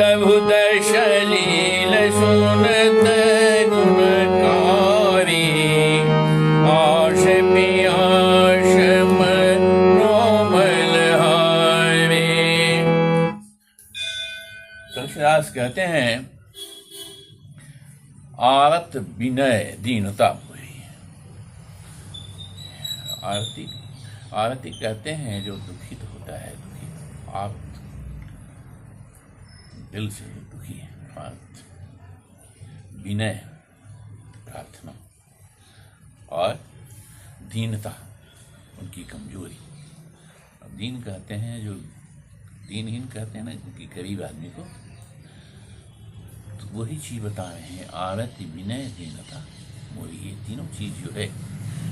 अद्भुत सलील सुनत गुणकारी, आश पियास मनोमल हारे। तुलसीदास कहते हैं आरत विनय दीनता हुई। आरती कहते हैं जो दुखित होता है, दुखित आर्त, दिल से दुखी है, आर्त। विनय प्रार्थना, और दीनता उनकी कमजोरी। अब दीन कहते हैं जो दीनहीन कहते हैं ना, उनकी गरीब आदमी को, तो वही चीज बता रहे हैं। आरती विनय दीनता मोरी, ये तीनों चीज जो है,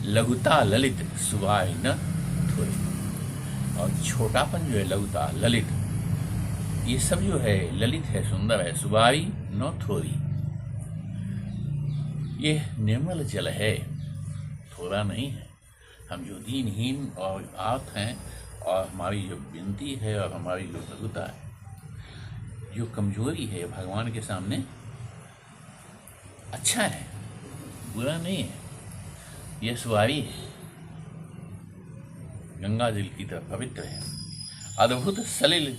लघुता ललित सुवाई न थोड़ी, और छोटापन जो है लघुता ललित, ये सब जो है ललित है, सुंदर है, सुवाई न थोड़ी, ये निर्मल जल है, थोड़ा नहीं है। हम जो दीनहीन और आर्त हैं, और हमारी जो विनती है और हमारी जो लघुता है, जो कमजोरी है, भगवान के सामने अच्छा है, बुरा नहीं है। यह सुवारी है, गंगा जल की तरह पवित्र है। अद्भुत सलिल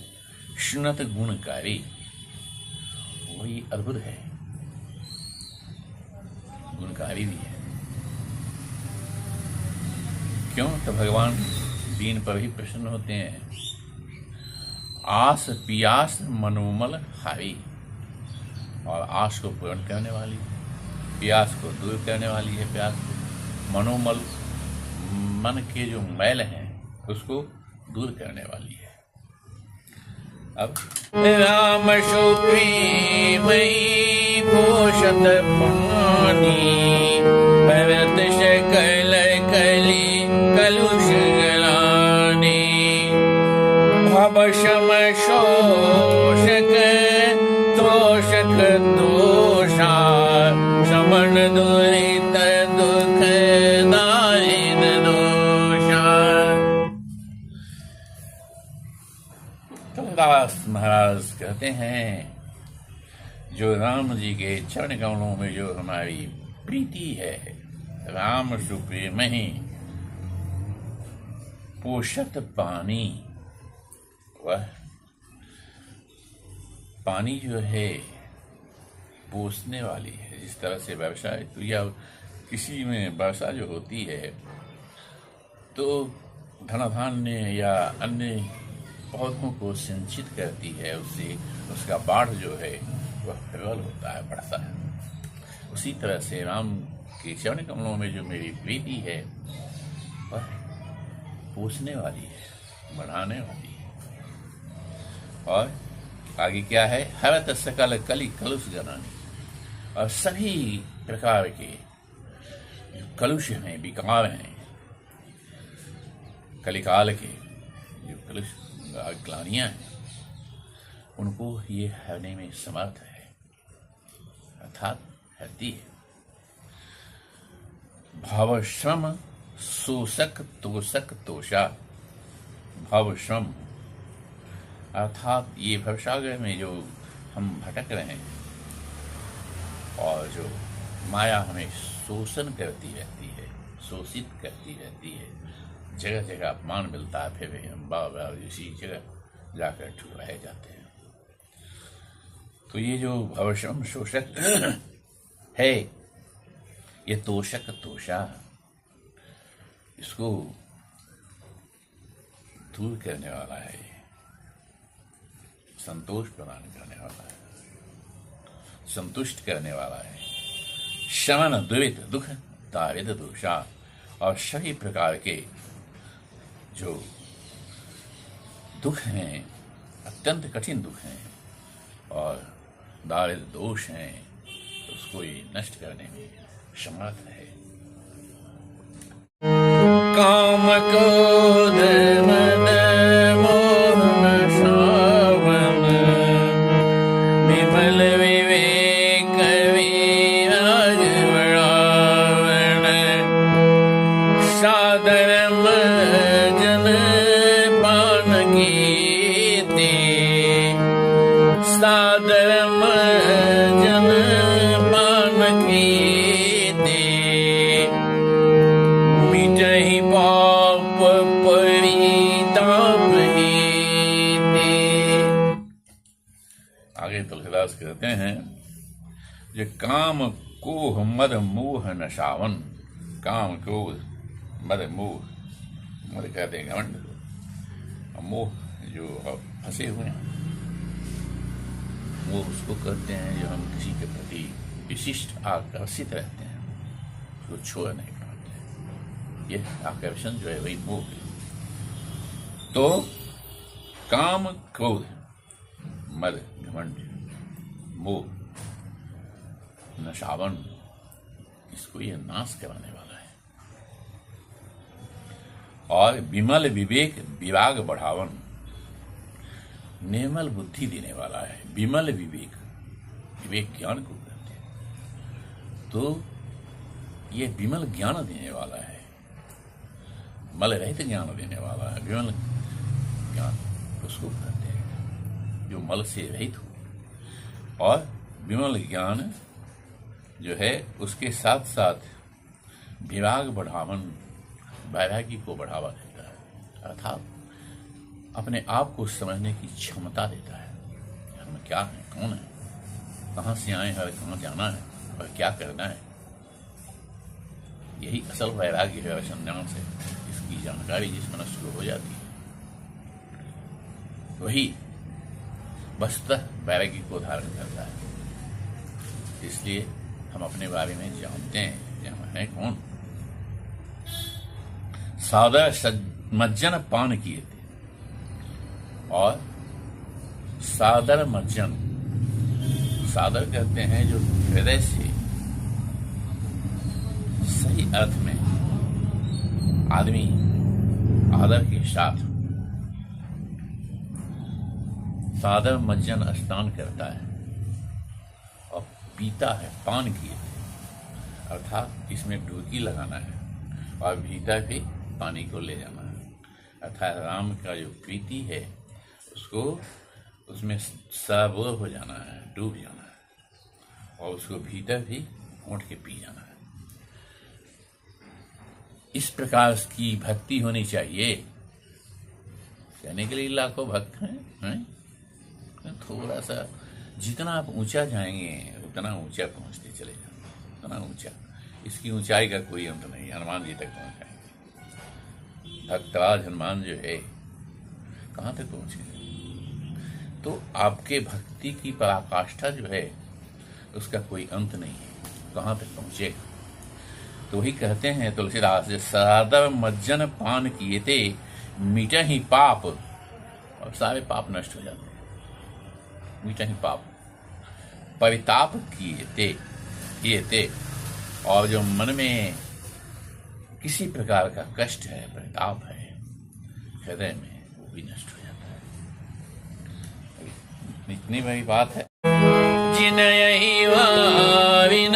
सुनत गुणकारी, वही अद्भुत है, गुणकारी भी है। क्यों? तो भगवान दीन पर ही प्रसन्न होते हैं। आस पियास मनोमल हारी, और आस को पूर्ण करने वाली, प्यास को दूर करने वाली है, प्यास को, मनोमल मन के जो मैल हैं उसको दूर करने वाली है। अब राम सुप्रीमयी पोषत पानी, भरत सकल कली कलुष गलानी, भव शम शोषक तोषक दोषा, समन दुरित दुख दारिद दोषा। तुलसीदास महाराज कहते हैं जो राम जी के चरण कमलों में जो हमारी प्रीति है, राम सुप्रेम ही पोषत पानी, वह पानी जो है पोषने वाली है। जिस तरह से वर्षा ऋतु या किसी में वर्षा जो होती है तो धन धान्य या अन्य पौधों को सिंचित करती है, उससे उसका बाढ़ जो है वह प्रबल होता है, बढ़ता है। उसी तरह से राम के चरण कमलों में जो मेरी प्रीति है वह पोषने वाली है, बढ़ाने वाली है। और आगे क्या है? हरत सकल कली कलुष गनानी, और सभी प्रकार के जो कलुष हैं, विकार हैं, कलिकाल के जो कलुष ग्लानियां हैं, उनको ये हरने में समर्थ है, अर्थात हरती है। भावश्रम शोषक तोषक तोषा, भावश्रम अर्थात ये भवसागर में जो हम भटक रहे हैं और जो माया हमें शोषण करती रहती है, शोषित करती रहती है, जगह जगह अपमान मिलता है, फिर भी हम बार बार इसी जगह जाकर ठुकराए जाते हैं। तो ये जो भवश्रम शोषक है, ये तोषक तोषा, इसको दूर करने वाला है, संतोष प्रदान करने वाला है, संतुष्ट करने वाला है। शमन दुरित दुख दारिद दोषा, और सभी प्रकार के जो दुख हैं, अत्यंत कठिन दुख हैं और दारिद दोष हैं, उसको ये नष्ट करने में समर्थ है। काम क्रोध मद मोह श्रावण, विमल विवेक विराज बढ़ावन, सादर जन पान कीते, सादर मर्जन पान कीते, मिटहि पाप परिताप हीते। आगे तुलसीदास कहते हैं ये काम कोह मद मोह नशावन। काम क्रोध मद मोह, मद कहते हैं घमंड, मोह जो फंसे हुए हैं वो उसको कहते हैं जो हम किसी के प्रति विशिष्ट आकर्षित रहते हैं, उसको छोड़ नहीं पाते। ये आकर्षण जो है वही मोह है। तो काम क्रोध मद घमंड मोह नशावन, इसको ये नाश कराने वाला है। और विमल विवेक विराग बढ़ावन, निर्मल बुद्धि देने वाला है। विमल विवेक, विवेक ज्ञान को कहते हैं। तो ये विमल ज्ञान देने वाला है, मल रहित ज्ञान देने वाला है। विमल ज्ञान उसको कहते हैं जो मल से रहित हो। और विमल ज्ञान जो है उसके साथ साथ विराग बढ़ावन, वैरागी को बढ़ावा देता है, अर्थात अपने आप को समझने की क्षमता देता है। हम क्या है, कौन है, कहाँ से आए हैं और कहाँ जाना है और क्या करना है। यही असल वैराग्य है। संन्यास से इसकी जानकारी जिस मनुष्य को हो जाती है वही वस्तुतः वैराग्य को धारण करता है। इसलिए हम अपने बारे में जानते हैं कि हम हैं कौन। सादर मज्जन पान किए थे, और सादर मज्जन, सादर कहते हैं जो हृदय से सही अर्थ में आदमी आदर के साथ सादर मज्जन स्नान करता है और पीता है। पान किए, अर्थात इसमें डुबकी लगाना है और भीतर भी पानी को ले जाना है। अर्थात राम का जो प्रीति है उसको उसमें सराबोर हो जाना है, डूब जाना है और उसको भीतर भी घोंट के पी जाना है। इस प्रकार की भक्ति होनी चाहिए। कहने के लिए लाखों भक्त हैं? थोड़ा सा जितना आप ऊंचा जाएंगे उतना ऊंचा पहुंचते चले जाएंगे, उतना ऊंचा। इसकी ऊंचाई का कोई अंत नहीं। हनुमान जी तक पहुंच जाएंगे। भक्तराज हनुमान जो है कहाँ तक पहुंचे? तो आपके भक्ति की पराकाष्ठा जो है उसका कोई अंत नहीं है, कहाँ तक पहुंचे। तो वही कहते हैं तुलसीदास, सादर मज्जन पान किए थे, मिटे ही पाप, और सारे पाप नष्ट हो जाते हैं। मिटे ही पाप, परिताप किए थे, और जो मन में किसी प्रकार का कष्ट है, परिताप है हृदय में, वो भी नष्ट हो जाता है। इतनी बड़ी बात है। जिनहि वारिन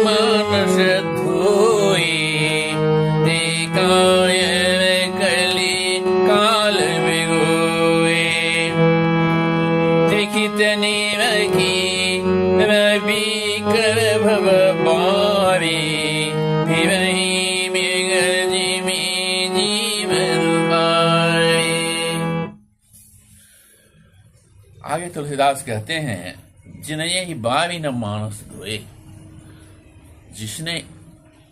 मानस धोए, ते काय कली काल बिगोए, देखित निरखी रवि कर भव बारी, फिरहि मृग जिमि जीवन बारी। आगे तुलसीदास कहते हैं, जिनये ही बारी न मानस धोए, जिसने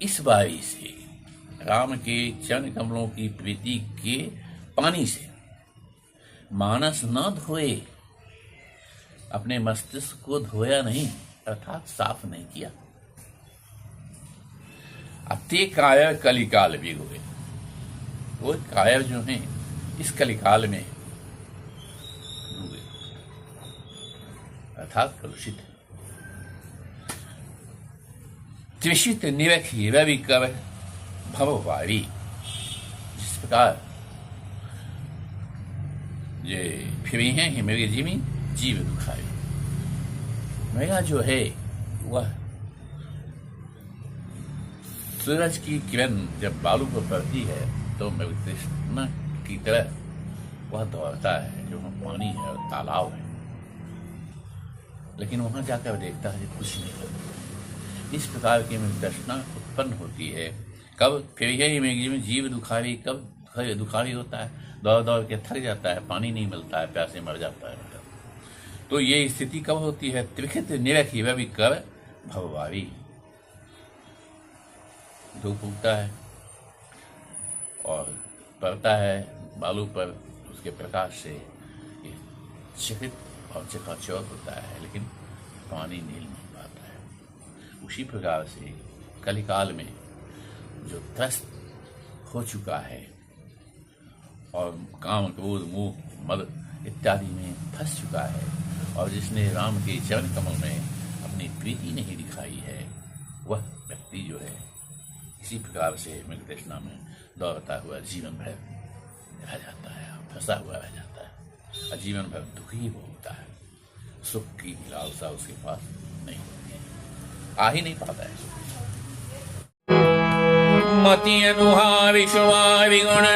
इस बारी से राम के चरण कमलों की प्रीति के पानी से मानस न धोए, अपने मस्तिष्क को धोया नहीं, अर्थात साफ नहीं किया। अते कायर कलिकाल भी हुए, वो कायर जो हैं इस कलिकाल में डूबे, अर्थात कलुषित। त्रिषित निरखी रवि कर भववारी, जिस प्रकार ये फिरी हैं ही मेरे जीवी जीव दुखाई। मेरा जो है वह सूरज की किरण जब बालू पर पड़ती है तो मेरे कृष्ण की तरह वह दौड़ता है, जो पानी है और तालाब है। लेकिन वहाँ जाकर देखता है कुछ नहीं होता। इस प्रकार की में तृष्णा उत्पन्न होती है। कब फिर यही में जीव दुखारी कब दुखारी होता है, दौड़ दौड़ के थक जाता है, पानी नहीं मिलता है, प्यासे मर जाता है। तो ये स्थिति कब होती है? त्रिखित निरखी वह भी कर भववारी। धूप उगता है और पड़ता है बालू पर, उसके प्रकाश से ये चकित और चकाचौंध होता है, लेकिन पानी नील नहीं पाता है। उसी प्रकार से कलिकाल में जो त्रस्त हो चुका है और काम क्रोध मोह मद इत्यादि में फंस चुका है, और जिसने राम के चरण कमल में अपनी प्रीति नहीं दिखाई है, वह व्यक्ति जो है इसी प्रकार से मृग तृष्णा में दौड़ता हुआ जीवन भर रह जाता है, फंसा हुआ रह जाता है, और जीवन भर दुखी होता है। सुख की लालसा उसके पास नहीं होती है, आ ही नहीं पाता है सुख। मति अनुहारी शुमारी गुण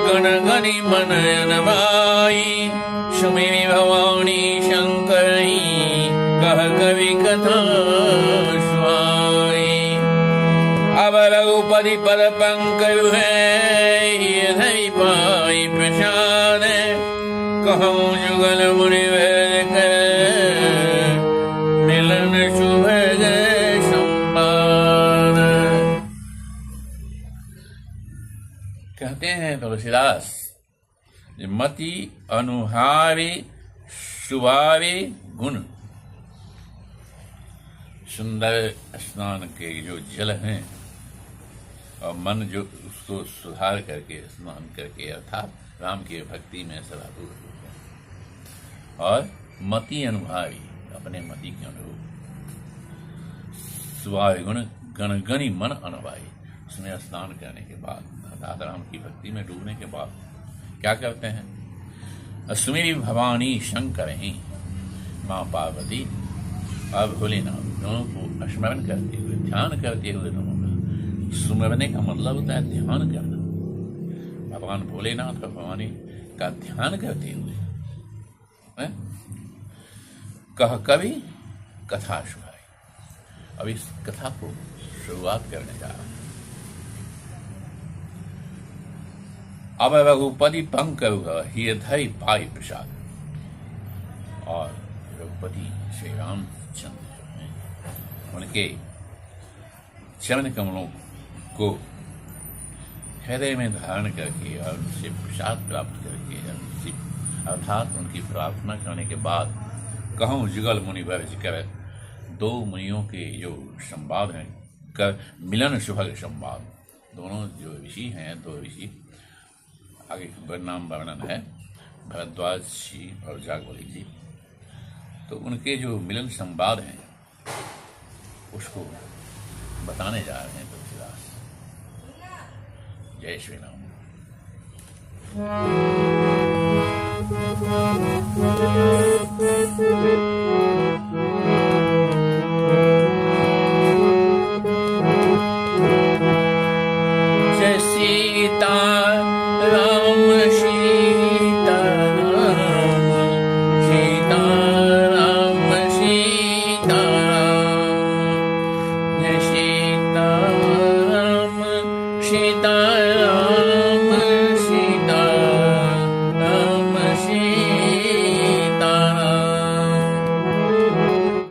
गण गणि मनयन भाई, सुमेरी भवानी शंकरी कह कवि कथा सुहाई। अब रघुपति पद पंकज है धरि पाई प्रसाद, कहूँ जुगल मुनि वैद कर मिलन शुभ संवाद। कहते हैं तुलसीदास, मति अनुहारी सुवारी गुण। सुंदर स्नान के जो जल हैं और मन जो उसको सुधार करके स्नान करके अर्थात राम की भक्ति में सदाभूत हो गया, और मति अनुभावी अपने मति के अनुरूप, सुवारी गुण गणगणि मन अनुभावी। उसमें स्नान करने के बाद अर्थात राम की भक्ति में डूबने के बाद क्या करते हैं? सुमेरी भवानी शंकर ही माँ पार्वती और भोलेनाथ दोनों को स्मरण करते हुए, ध्यान करते हुए दोनों का। सुमरने का मतलब होता है ध्यान करना। भगवान भोलेनाथ और भवानी का ध्यान करते हुए कह कवि कथा सुनाई। अब इस कथा को शुरुआत करने जा रहा हूं। अब रघुपति पंकज ही धरि पाई प्रसाद, और रघुपति श्री रामचंद्र जो हैं उनके चरण कमलों को हृदय में धारण करके और उनसे प्रसाद प्राप्त करके अर्थात उनकी प्रार्थना करने के बाद कहूँ जुगल मुनि वर्ज कर, दो मुनियों के जो संवाद हैं कर मिलन सुभग संवाद। दोनों जो ऋषि हैं, दो ऋषि, आगे नाम वर्णन है, भरद्वाज जी और जागवली जी। तो उनके जो मिलन संवाद हैं उसको बताने जा रहे हैं तुलसीदास। जय श्री राम। जय सीता राम सीता राम, सीता राम सीता राम, जय सीता राम सीता